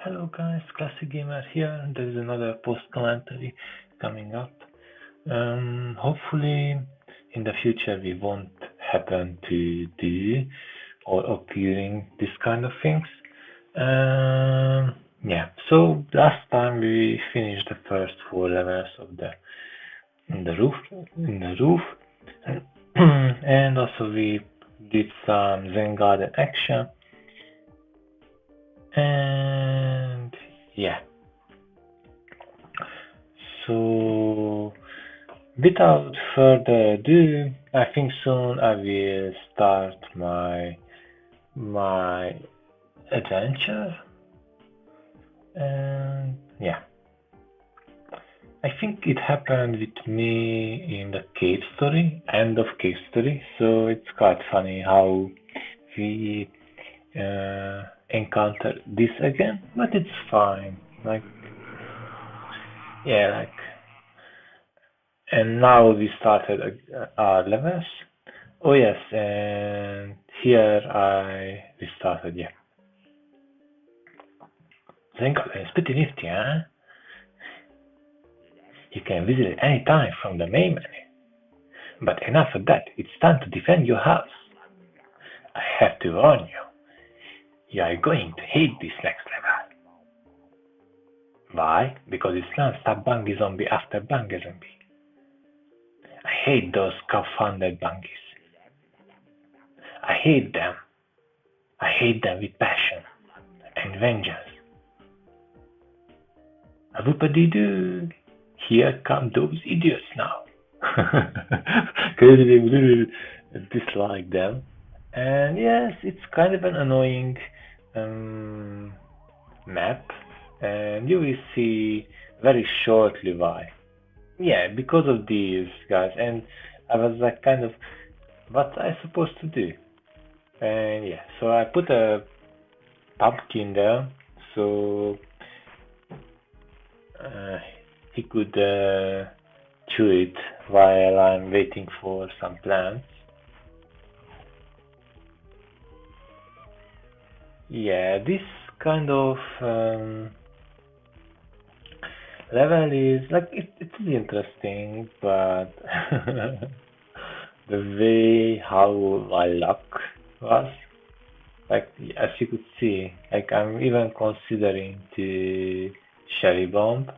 Hello guys, Classic Gamer here. There is another post commentary coming up. Hopefully in the future we won't happen to do or occurring this kind of things. Yeah, so last time we finished the first 4 levels of the roof, and also we did some Zen Garden action. And yeah, so without further ado, I think soon I will start my adventure. And yeah, I think it happened with me in the cave story, end of cave story. So it's quite funny how we encounter this again, but it's fine. Yeah, and now we started our levels. Oh yes, and here I restarted. Yeah, Zengarden is pretty nifty, huh? You can visit it any time from the main menu. But enough of that. It's time to defend your house. I have to warn you. You are going to hate this next level. Why? Because it's non-stop bungie zombie after bungie zombie. I hate those confounded bungies. I hate them. I hate them with passion and vengeance. A whoop-a-dee-doo. Here come those idiots now. Because they really dislike them. And yes, it's kind of an annoying map. And you will see very shortly why. Yeah, because of these guys. And I was like kind of, what I supposed to do? And yeah, so I put a pumpkin there. So he could chew it while I'm waiting for some plants. Yeah, this kind of level is like it's really interesting, but the way how my luck was, like as you could see, like I'm even considering to cherry bomb.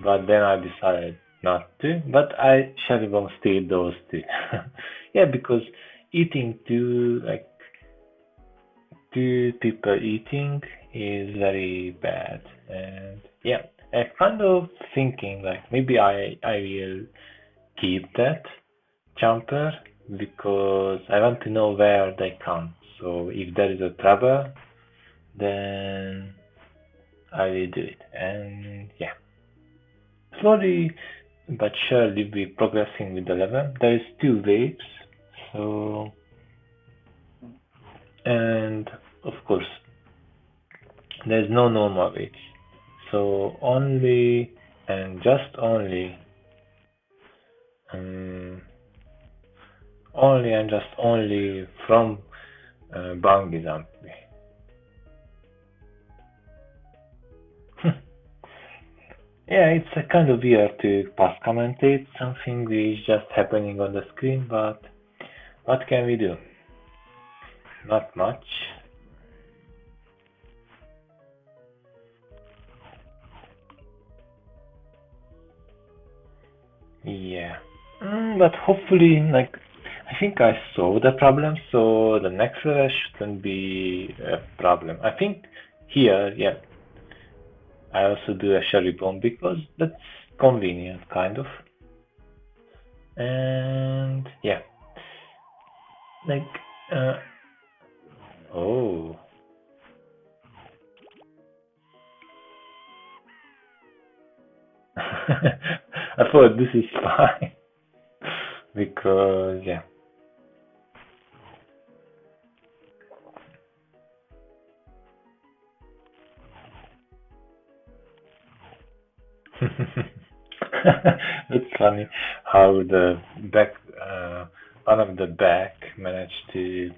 But then I decided not to. But I cherry bomb still those two. Yeah, because eating two people eating is very bad. And yeah, I kind of thinking like maybe I will keep that jumper because I want to know where they come. So if there is a trouble, then I will do it. And yeah, slowly but surely we progressing with the level. There is 2 waves, so and of course there's no normal waves. So only and just only from Bangui Zampi. Yeah, it's a kind of weird to pass commentate something which is just happening on the screen, but what can we do? Not much. Yeah. But hopefully, like, I think I solved the problem, so the next level shouldn't be a problem. I think here, yeah, I also do a cherry bomb because that's convenient, kind of. And yeah, like, oh. I thought this is fine because, yeah. It's funny how the back one of the back managed to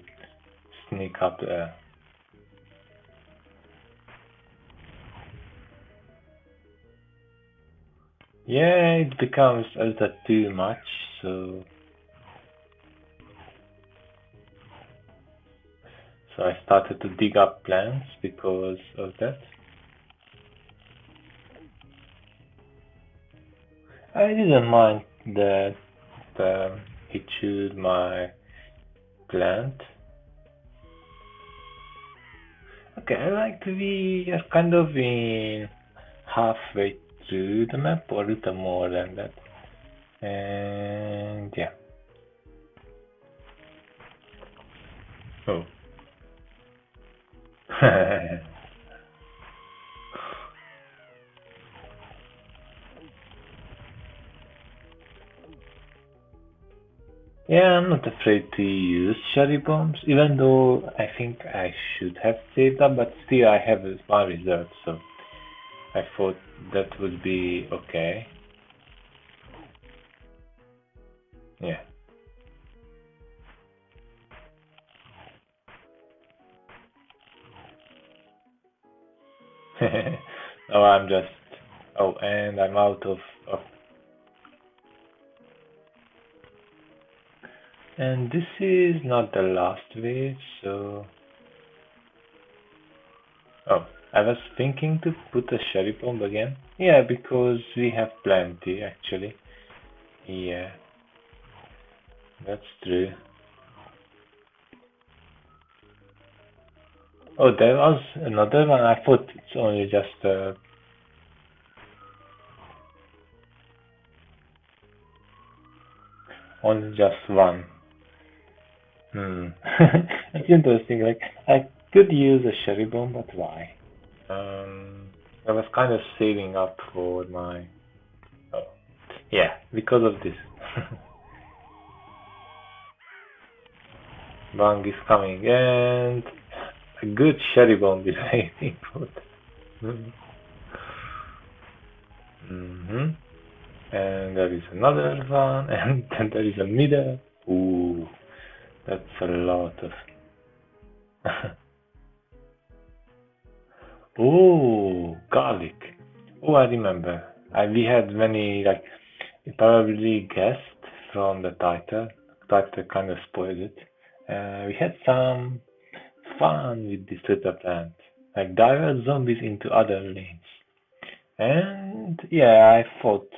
sneak up there. Yeah, it becomes a little too much, so I started to dig up plants because of that. I didn't mind that he chewed my plant. Okay, we are kind of in halfway through the map, or a little more than that. And yeah. Oh. Yeah, I'm not afraid to use cherry bombs, even though I think I should have saved up, but still I have one reserve, so I thought that would be okay. Yeah. Now I'm just. Oh, and I'm out of. And this is not the last wave, so. Oh, I was thinking to put a cherry bomb again. Yeah, because we have plenty actually. Yeah, that's true. Oh, there was another one. I thought it's only just one. Hmm. It's interesting. Like I could use a cherry bomb, but why? I was kind of saving up for my. Oh, yeah, because of this. Bang is coming, and a good cherry bomb is waiting for. Mm-hmm. And there is another one, and then there is a middle. Ooh, that's a lot of. Oh, garlic. Oh, I remember. We had many, like, you probably guessed from the title. Title kind of spoiled it. We had some fun with this little plant, like divert zombies into other lanes. And yeah, I thought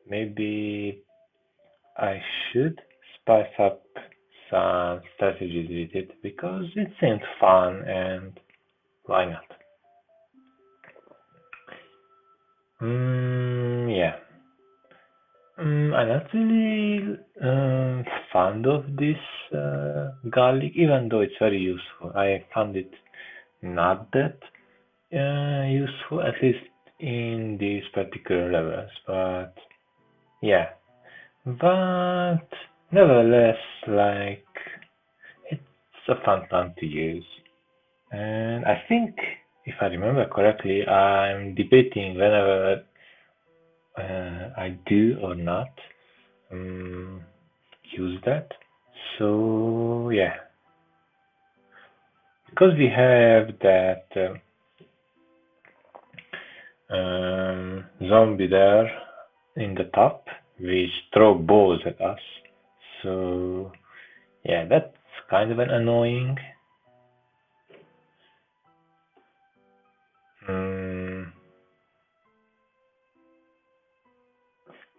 maybe I should spice up some strategies with it because it seemed fun and why not? Yeah. I'm not really fond of this garlic, even though it's very useful. I found it not that useful, at least in these particular levels. But yeah, but nevertheless, like it's a fun plant to use. And I think, if I remember correctly, I'm debating whenever I do or not um, use that. So yeah, because we have that zombie there in the top, which throw balls at us. So yeah, that's kind of an annoying. Um,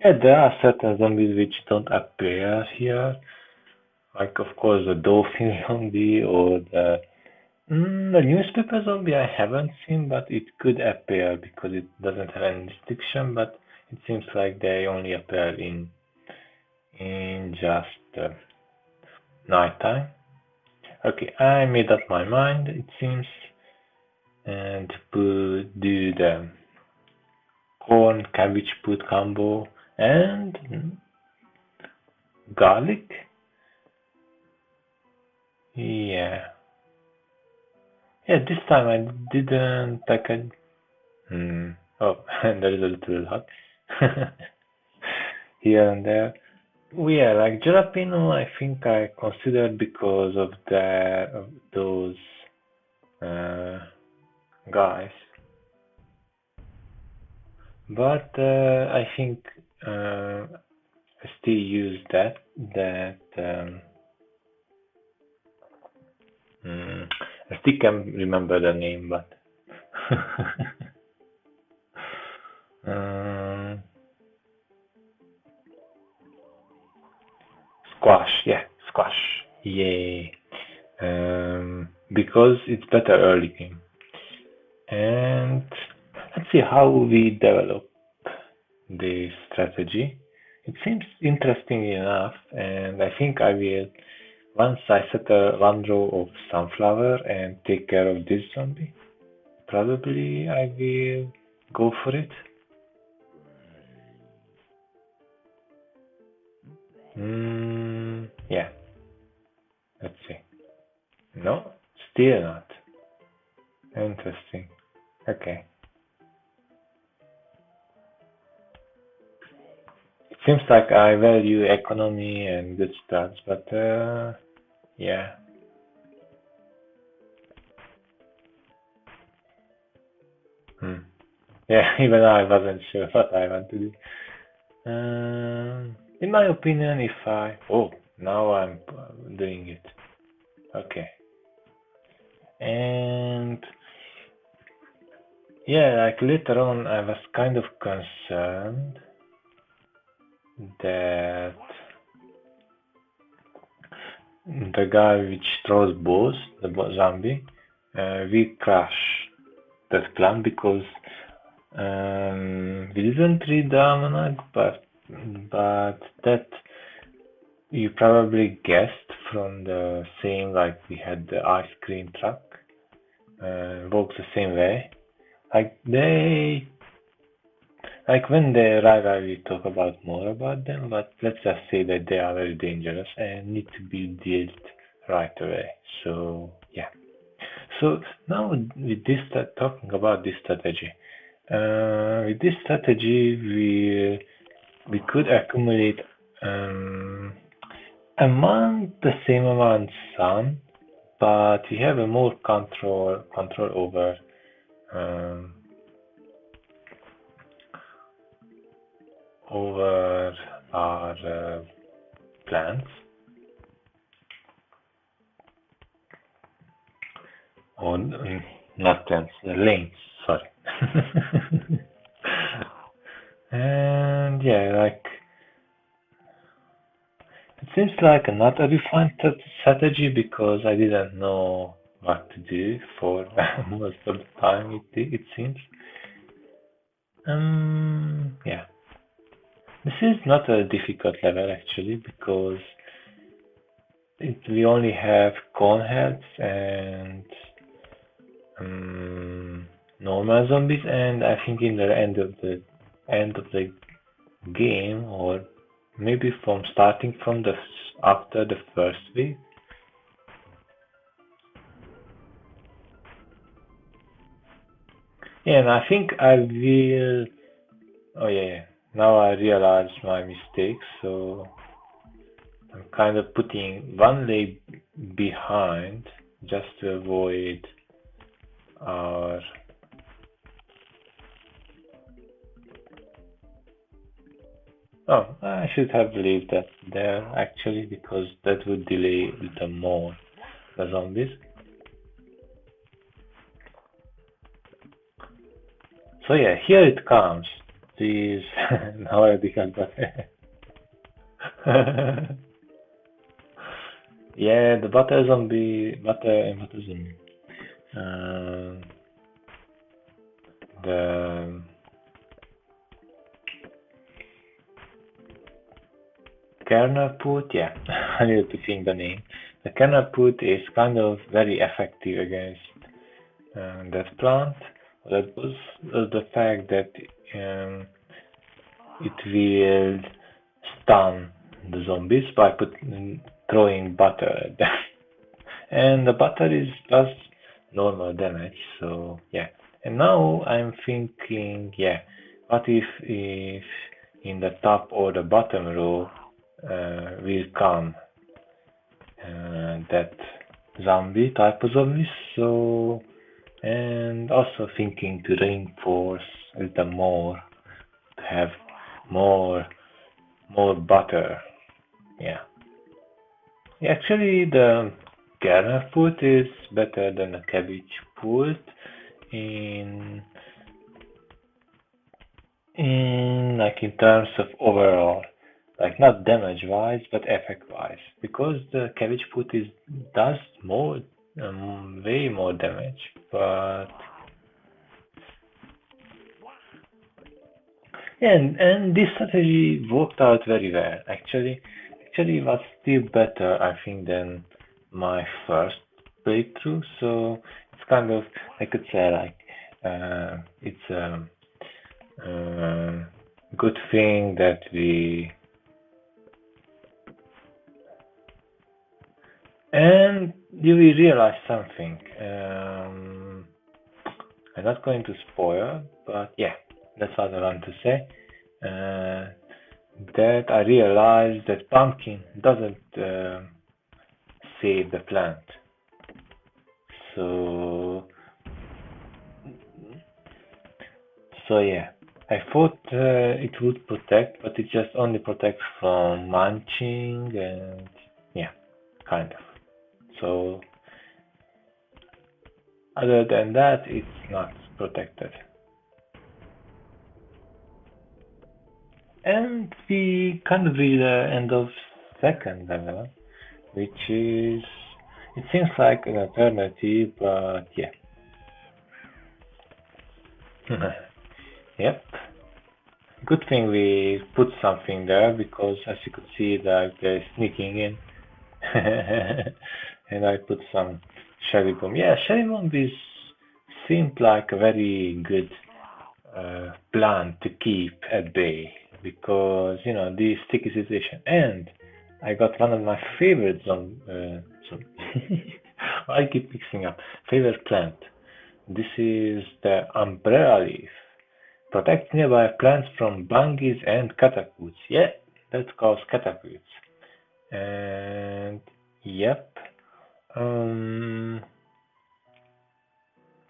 yeah, there are certain zombies which don't appear here, like of course the dolphin zombie or the newspaper zombie I haven't seen, but it could appear because it doesn't have any restriction. But it seems like they only appear in just nighttime. Okay, I made up my mind. It seems, and do the corn cabbage put combo and garlic. Yeah, yeah. This time I didn't like a. Hmm. Oh, and there is a little hut here and there. Yeah, like jalapeno, I think I considered because of those uh, guys, but I think I still use that. Mm, I still can't remember the name, but um, squash. Yeah, squash. Yay. Because it's better early game. And let's see how we develop this strategy. It seems interesting enough, and I think I will, once I set a one row of sunflower and take care of this zombie, probably I will go for it. Yeah, let's see. No, still not. Interesting. Okay. It seems like I value economy and good stats, but yeah. Hmm. Yeah, even I wasn't sure what I want to do. In my opinion, if I... Oh, now I'm doing it. Okay. And yeah, like later on, I was kind of concerned that the guy which throws bows, the zombie, we crash that plan because we didn't read the almanac, but that you probably guessed from the same, like we had the ice cream truck, works the same way. Like like when they arrive, I will talk about more about them, but let's just say that they are very dangerous and need to be dealt right away. So yeah. So now with this talking about this strategy, with this strategy we could accumulate amount the same amount sun, but we have a more control um, over our plants or not plants, lanes. Sorry. And yeah, like it seems like not a refined strategy because I didn't know what to do for most of the time. It seems. Yeah. This is not a difficult level actually because we only have cone heads and normal zombies, and I think in the end of the game, or maybe from starting from the after the first week. Yeah, and I think I will. Oh yeah, yeah. Now I realize my mistake, so I'm kind of putting one leg behind just to avoid our... Oh, I should have left that there actually because that would delay a little more the zombies. So yeah, here it comes. These now I become yeah, the butter zombie, butter zombie. Um, the kernel put, yeah, I need to think the name. The kernel put is kind of very effective against that plant. That was the fact that um, it will stun the zombies by throwing butter at them. And the butter does normal damage, so yeah. And now I'm thinking, yeah, what if in the top or the bottom row will come that zombie type of zombies. So, and also thinking to reinforce a little more, to have more butter. Yeah. Actually, the kernel food is better than the cabbage food in in terms of overall, like not damage wise but effect wise, because the cabbage food does more, way more damage, but yeah, and this strategy worked out very well. Actually, it was still better, I think, than my first playthrough. So it's kind of, I could say, like, it's a good thing that we. And you will realize something. I'm not going to spoil, but yeah, that's what I want to say. Uh, that I realized that pumpkin doesn't save the plant. So, so yeah, I thought it would protect, but it just only protects from munching and yeah, kind of. So, other than that, it's not protected. And we kind of reach the end of second level, which is, it seems like an alternative, but yeah. Yep. Good thing we put something there because as you could see that they're sneaking in. And I put some cherry bomb. Yeah, cherry bomb seemed like a very good plant to keep at bay because the sticky situation. And I got one of my favorite I keep mixing up favorite plant. This is the umbrella leaf. Protects nearby plants from bungies and catapults. Yeah, that's called catapults. And yep. Um,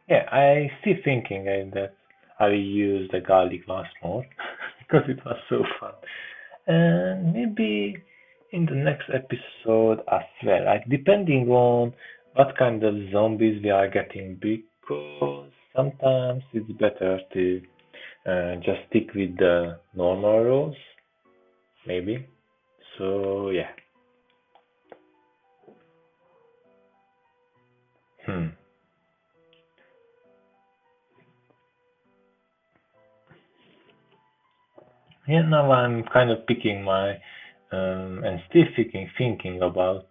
yeah, I still thinking that I will use the garlic once more because it was so fun. And maybe in the next episode as well, like depending on what kind of zombies we are getting, because sometimes it's better to just stick with the normal rules, maybe. So yeah. Hmm. Yeah, now I'm kind of picking my and still thinking about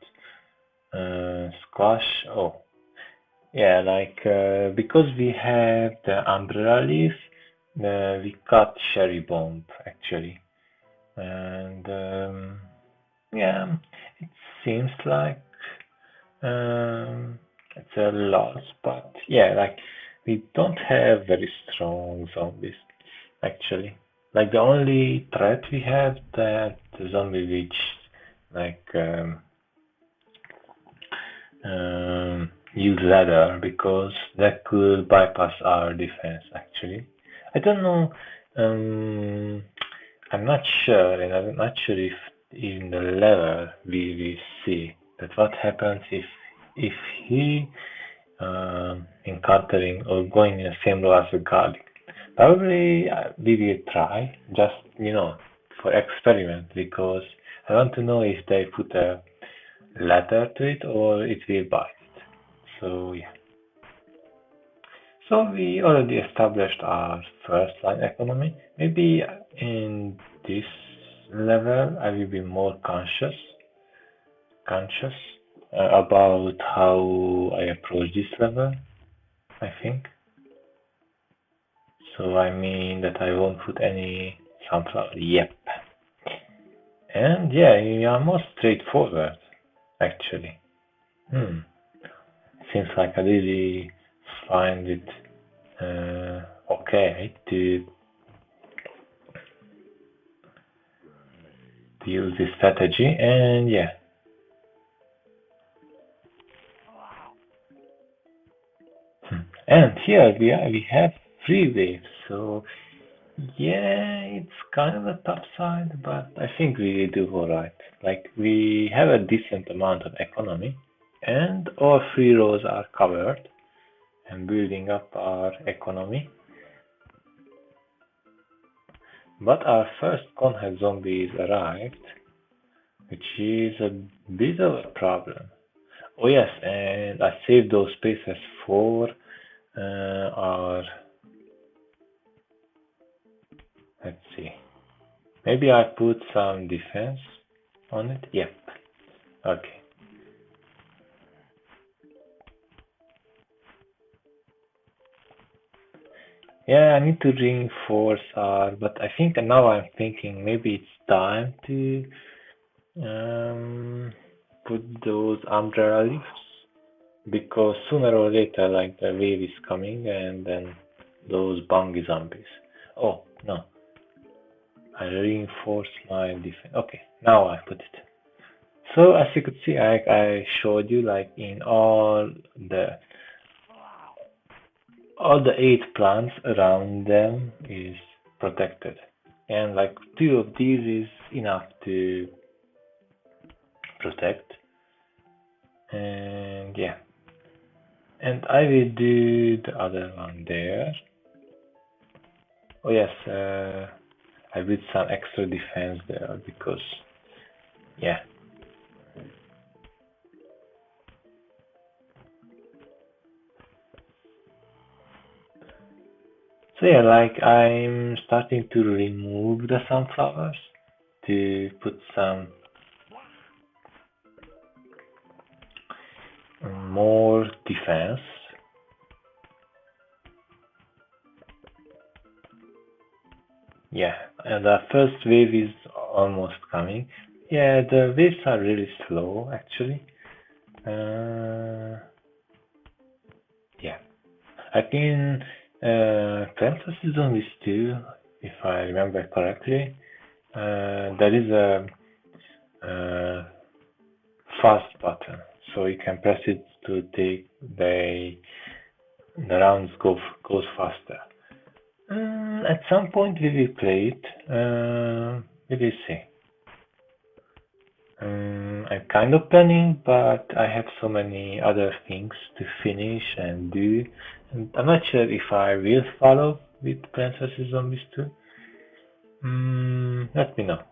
squash. Oh, yeah, like because we have the umbrella leaf, we cut cherry bomb actually, and yeah, it seems like um, it's a loss, but yeah, like we don't have very strong zombies actually. Like the only threat we have that zombie which like use ladder because that could bypass our defense actually. I don't know. Um, I'm not sure, and I'm not sure if in the level we see that what happens if he encountering or going in the same row as a garlic. Probably we will try just for experiment because I want to know if they put a ladder to it or it will bite. So yeah. So we already established our first line economy. Maybe in this level I will be more conscious about how I approach this level, I think. So I mean that I won't put any sunflower. Yep. And yeah, you are more straightforward, actually. Hmm. Seems like I really find it okay to use this strategy, and yeah. And here we have three waves, so yeah, it's kind of a tough side, but I think we do alright. Like, we have a decent amount of economy, and all three rows are covered and building up our economy. But our first contact zombies arrived, which is a bit of a problem. Oh yes, and I saved those spaces for our, let's see, maybe I put some defense on it. Yep. Okay. Yeah, I need to reinforce but I think now I'm thinking maybe it's time to um, put those umbrella leaves, because sooner or later, like, the wave is coming and then those bungy zombies. Oh, no. I reinforce my defense. Okay, now I put it. So as you could see, I showed you, like, in all the 8 plants around them is protected, and like 2 of these is enough to protect. And yeah, and I will do the other one there. Oh yes, I did some extra defense there because yeah. So yeah, like, I'm starting to remove the sunflowers to put some more defense. Yeah, and the first wave is almost coming. Yeah, the waves are really slow actually. Yeah, I can transfer season is 2, if I remember correctly. There is a fast button, so you can press it to take the rounds goes faster. At some point we will play it. We will see. I'm kind of planning, but I have so many other things to finish and do, and I'm not sure if I will follow with Plants vs Zombies 2. Let me know.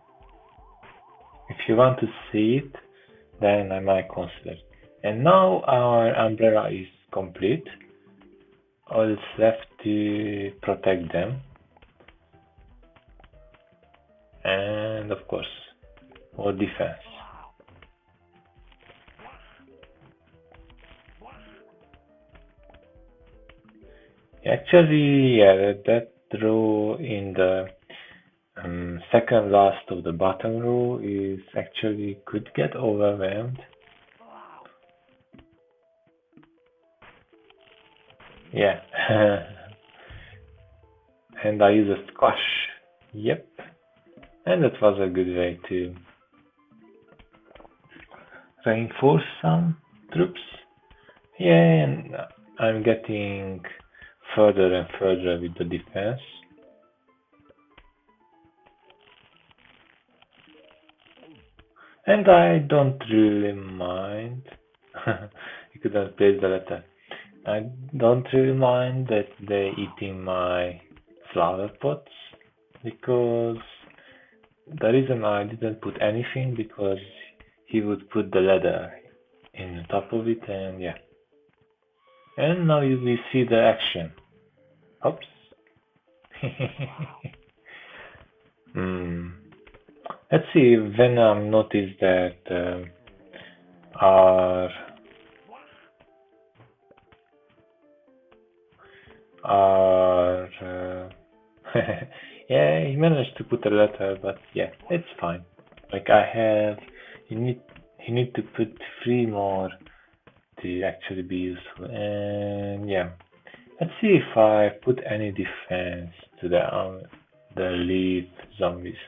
If you want to see it, then I might consider it. And now our umbrella is complete. All is left to protect them. And of course, more defense. Actually, yeah, that row in the second last of the bottom row is actually could get overwhelmed. Yeah. And I use a squash. Yep. And that was a good way to reinforce some troops. Yeah, and I'm getting further and further with the defense. And I don't really mind. You couldn't place the letter. I don't really mind that they're eating my flower pots, because the reason I didn't put anything, because he would put the leather in top of it, and yeah. And now you will see the action. Oops. Let's see, Venom noticed that our our yeah, he managed to put a letter, but yeah, it's fine. Like, you need to put 3 more to actually be useful, and yeah. Let's see if I put any defense to the lead zombies.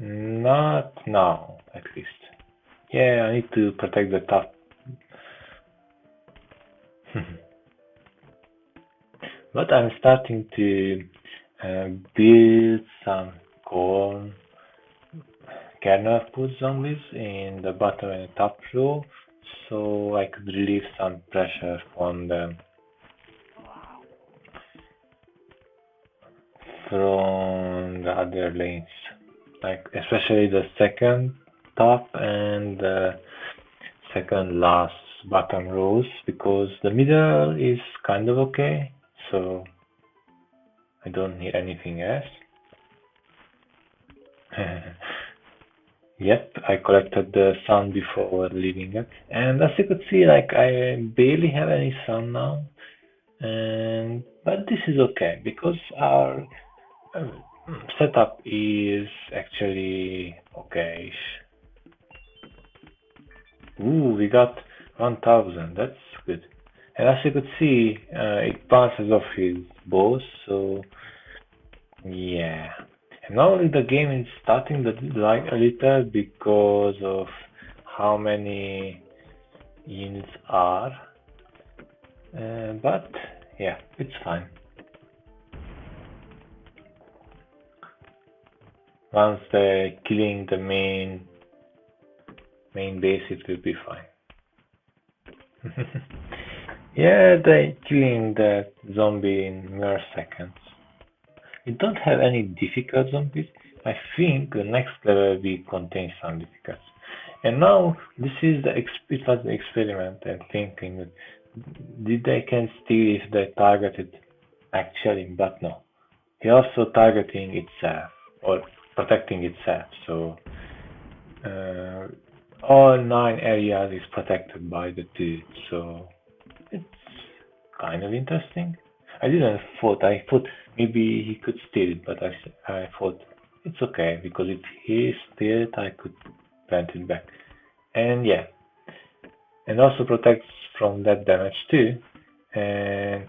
Not now, at least. Yeah, I need to protect the top. But I'm starting to build some corn kernel food zombies in the bottom and top row so I could relieve some pressure from the other lanes. Like especially the second top and the second last bottom rows because the middle is kind of okay, so I don't need anything else. Yep, I collected the sun before leaving it, and as you could see, like I barely have any sun now, and but this is okay because our uh, setup is actually okay. Ooh, we got 1000. That's good. And as you could see, it bounces off his bows, so yeah. And now the game is starting to lag a little because of how many units are. But yeah, it's fine. Once they're killing the main base, it will be fine. Yeah, they killing the zombie in mere seconds. We don't have any difficult zombies. I think the next level will contain some difficulties. And now this is it was the experiment and thinking did they can steal if they targeted actually, but no. He also targeting itself or protecting itself. So uh, all 9 areas is protected by the two. So it's kind of interesting. I didn't thought. I thought maybe he could steal it, but I thought it's okay because if he steal it, I could plant it back. And yeah, and also protects from that damage too. And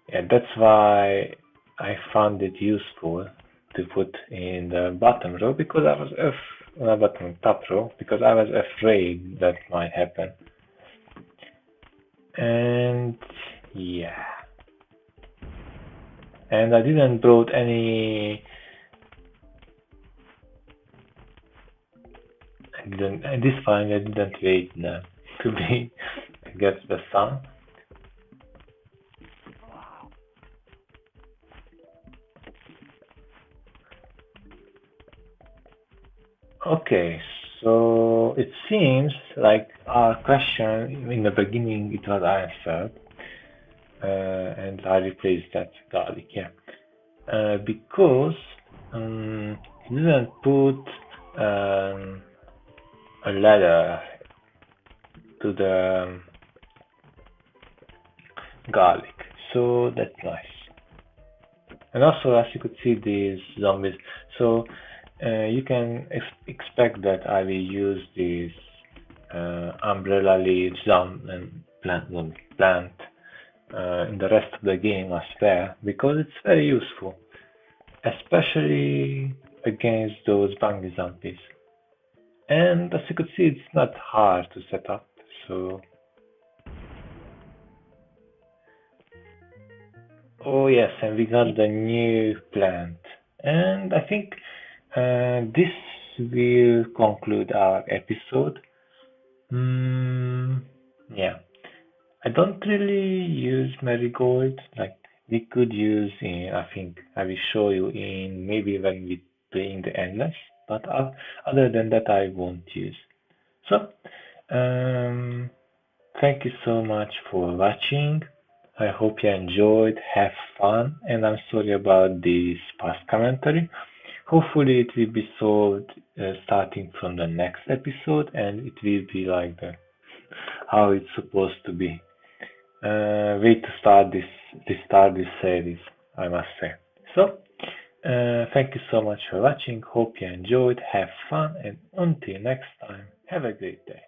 yeah, that's why I found it useful to put in the bottom row because I was bottom top row because I was afraid that might happen. And yeah. And I didn't brought any. I didn't. This time I didn't wait to be get the sun. Okay, so it seems like our question in the beginning it was answered, and I replaced that garlic. Yeah, because he didn't put um, a ladder to the garlic. So that's nice. And also, as you could see, these zombies. So you can expect that I will use these umbrella leaves and plant in the rest of the game as well because it's very useful, especially against those bungy zombies. And as you could see, it's not hard to set up. So oh yes, and we got the new plant. And I think this will conclude our episode. Mm, yeah, I don't really use marigold. Like we could use in, I think I will show you in maybe when we playing the endless. But other than that, I won't use. So, um, thank you so much for watching. I hope you enjoyed, have fun, and I'm sorry about this past commentary. Hopefully, it will be solved starting from the next episode, and it will be like how it's supposed to be. Wait to start this series, I must say. So, thank you so much for watching. Hope you enjoyed, have fun, and until next time, have a great day.